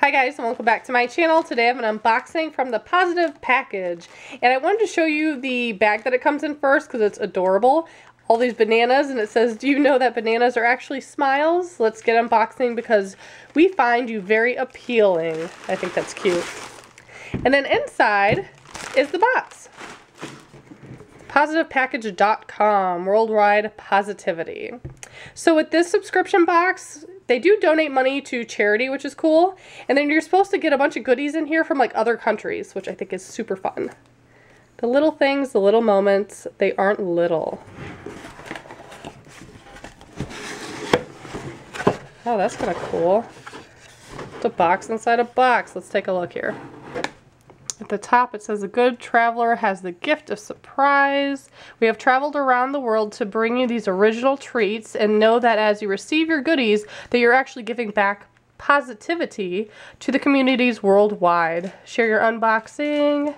Hi guys, and welcome back to my channel. Today I have an unboxing from the Positive package, and I wanted to show you the bag that it comes in first because it's adorable. All these bananas, and it says, do you know that bananas are actually smiles? Let's get unboxing because we find you very appealing. I think that's cute. And then inside is the box. Positivepackage.com, worldwide positivity. So with this subscription box, they do donate money to charity, which is cool. And then you're supposed to get a bunch of goodies in here from like other countries, which I think is super fun. The little things, the little moments, they aren't little. Oh, that's kind of cool. It's a box inside a box. Let's take a look here. At the top it says, a good traveler has the gift of surprise. We have traveled around the world to bring you these original treats, and know that as you receive your goodies that you're actually giving back positivity to the communities worldwide. Share your unboxing.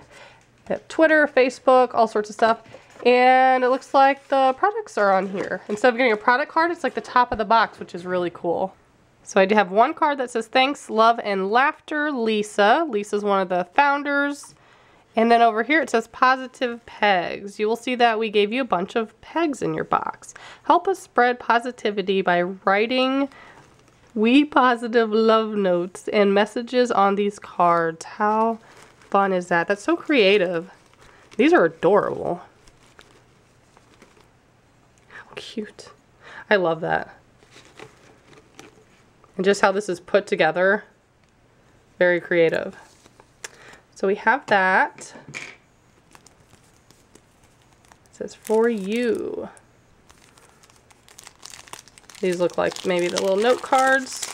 Twitter, Facebook, all sorts of stuff. And it looks like the products are on here. Instead of getting a product card, it's like the top of the box, which is really cool. So I do have one card that says, thanks, love, and laughter, Lisa. Lisa's one of the founders. And then over here it says positive pegs. You will see that we gave you a bunch of pegs in your box. Help us spread positivity by writing We Positive love notes and messages on these cards. How fun is that? That's so creative. These are adorable. How cute. I love that. And just how this is put together, very creative. So we have that. It says, for you. These look like maybe the little note cards.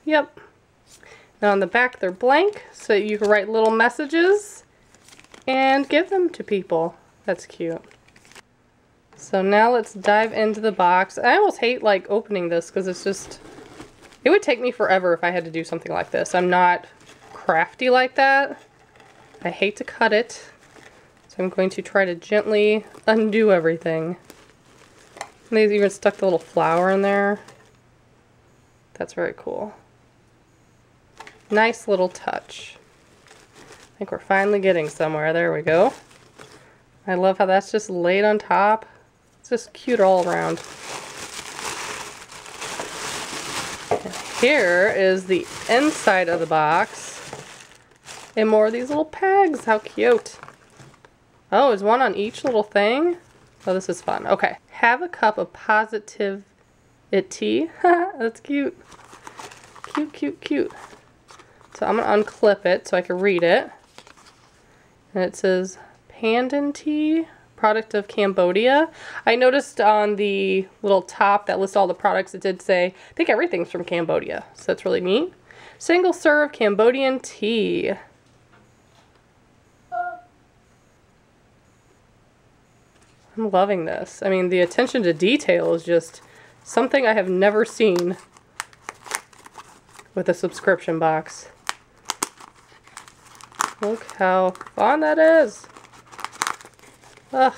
Yep. And on the back they're blank, so you can write little messages and give them to people. That's cute. So now let's dive into the box. I almost hate like opening this because it's just, it would take me forever if I had to do something like this. I'm not crafty like that. I hate to cut it. So I'm going to try to gently undo everything. And they've even stuck the little flower in there. That's very cool. Nice little touch. I think we're finally getting somewhere. There we go. I love how that's just laid on top. It's just cute all around. And here is the inside of the box. And more of these little pegs. How cute. Oh, is one on each little thing? Oh, this is fun. Okay. Have a cup of positivity. That's cute. Cute, cute, cute. So I'm going to unclip it so I can read it. And it says, Pandan tea, product of Cambodia. I noticed on the little top that lists all the products, it did say, I think everything's from Cambodia. So that's really neat. Single serve Cambodian tea. I'm loving this. I mean, the attention to detail is just something I have never seen with a subscription box. Look how fun that is. Ugh.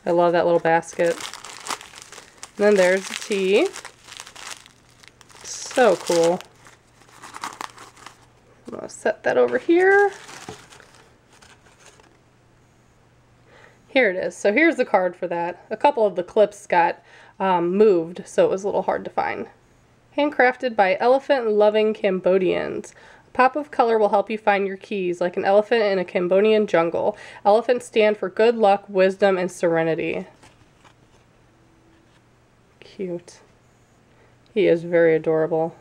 I love that little basket. And then there's the tea. So cool. I'm going to set that over here. Here it is. So here's the card for that. A couple of the clips got moved, so it was a little hard to find. Handcrafted by elephant-loving Cambodians. Pop of color will help you find your keys, like an elephant in a Cambodian jungle. Elephants stand for good luck, wisdom, and serenity. Cute. He is very adorable.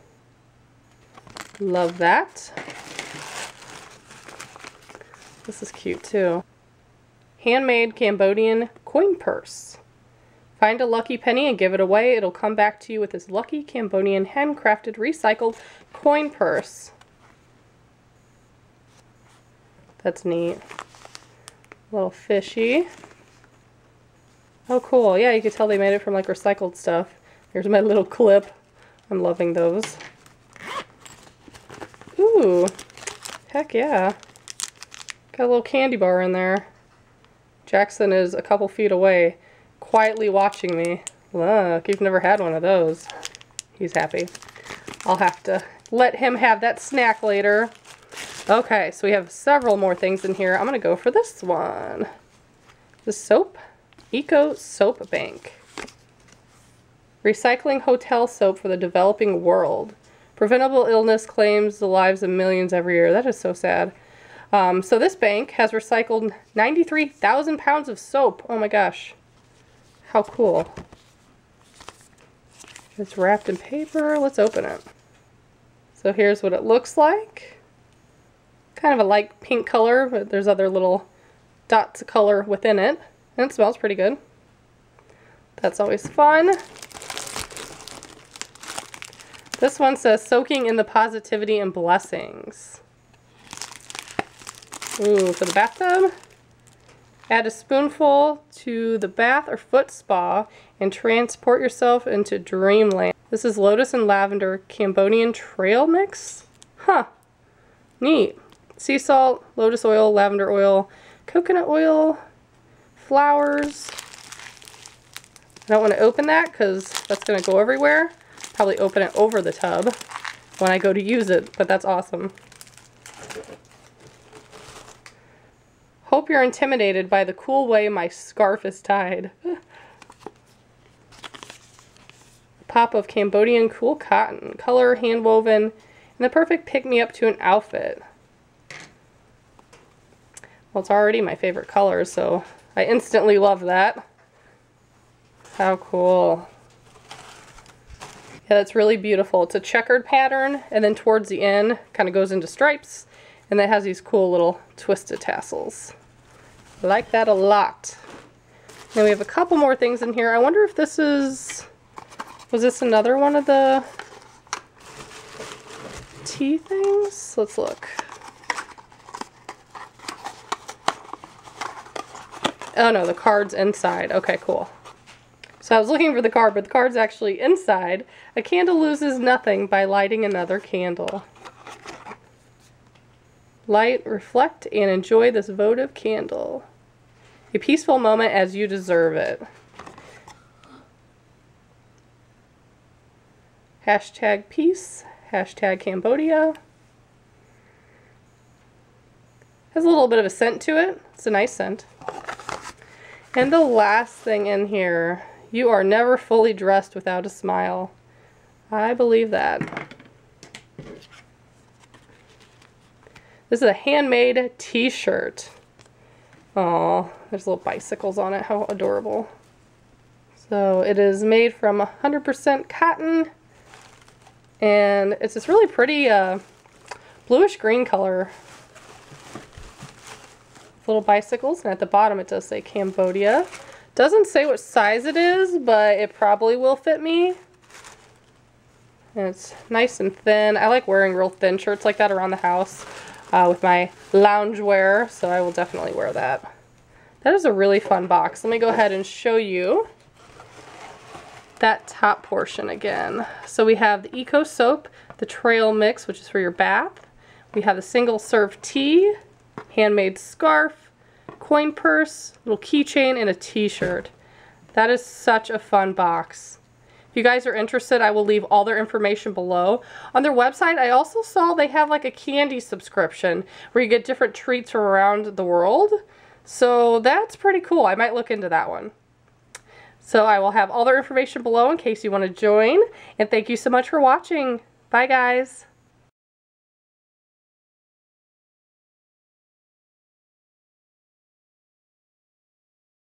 Love that. This is cute too. Handmade Cambodian coin purse. Find a lucky penny and give it away. It'll come back to you with this lucky Cambodian handcrafted recycled coin purse. That's neat. Little fishy. Oh cool. Yeah, you can tell they made it from like recycled stuff. Here's my little clip. I'm loving those. Ooh. Heck yeah. Got a little candy bar in there. Jackson is a couple feet away, quietly watching me. Look, you've never had one of those. He's happy. I'll have to let him have that snack later. Okay, so we have several more things in here. I'm gonna go for this one. The soap, Eco Soap Bank. Recycling hotel soap for the developing world. Preventable illness claims the lives of millions every year. That is so sad. So this bank has recycled 93,000 pounds of soap. Oh my gosh. How cool. It's wrapped in paper. Let's open it. So here's what it looks like. Kind of a light pink color, but there's other little dots of color within it. And it smells pretty good. That's always fun. This one says, soaking in the positivity and blessings. Ooh, for the bathtub. Add a spoonful to the bath or foot spa and transport yourself into dreamland. This is lotus and lavender Cambodian trail mix? Huh. Neat. Sea salt, lotus oil, lavender oil, coconut oil, flowers. I don't want to open that because that's going to go everywhere. Probably open it over the tub when I go to use it, but that's awesome. Hope you're intimidated by the cool way my scarf is tied. A pop of Cambodian cool cotton, color, hand woven, and the perfect pick-me-up to an outfit. Well, it's already my favorite color, so I instantly love that. How cool. Yeah, that's really beautiful. It's a checkered pattern, and then towards the end, kind of goes into stripes, and it has these cool little twisted tassels. I like that a lot. Then we have a couple more things in here. I wonder if this is... Was this another one of the tea things? Let's look. Oh no, the card's inside. Okay, cool. So I was looking for the card, but the card's actually inside. A candle loses nothing by lighting another candle. Light, reflect, and enjoy this votive candle. A peaceful moment as you deserve it. Hashtag peace. Hashtag Cambodia. Has a little bit of a scent to it. It's a nice scent. And the last thing in here, you are never fully dressed without a smile. I believe that. This is a handmade t-shirt. Oh, there's little bicycles on it. How adorable. So it is made from 100% cotton. And it's this really pretty bluish green color. Little bicycles, and at the bottom it does say Cambodia. Doesn't say what size it is, but it probably will fit me. And it's nice and thin. I like wearing real thin shirts like that around the house with my loungewear, so I will definitely wear that. That is a really fun box. Let me go ahead and show you that top portion again. So we have the Eco Soap, the Trail Mix, which is for your bath. We have the single serve tea, handmade scarf, coin purse, little keychain, and a t-shirt. That is such a fun box. If you guys are interested, I will leave all their information below. On their website, I also saw they have like a candy subscription where you get different treats from around the world. So that's pretty cool. I might look into that one. So I will have all their information below in case you want to join. And thank you so much for watching. Bye, guys.